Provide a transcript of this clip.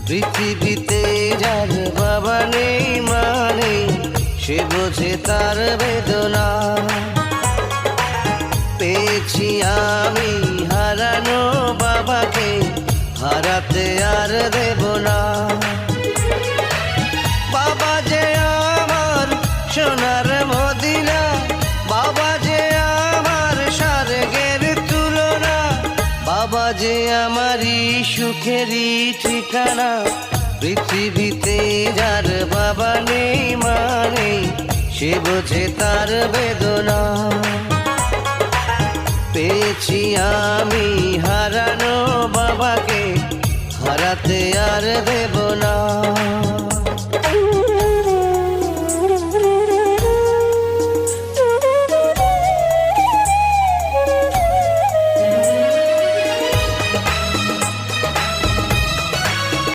পৃথিবীতে যার বাবা নেই মা নেই, সে বোঝে তার বেদনা। পেয়েছি আমি হারানো বাবাকে, হারাতে আর দেব না। বাবা যে আমার সোনার মদিনা, বাবা যে আমার স্বর্গের তুলনা, বাবা যে আমারই সুখেরই ঠিকানা। পৃথিবীতে যার বাবা নেই মা নেই, সে বোঝে তার বেদনা। পেয়েছি আমি হারানো বাবাকে, হারাতে আর দেব না।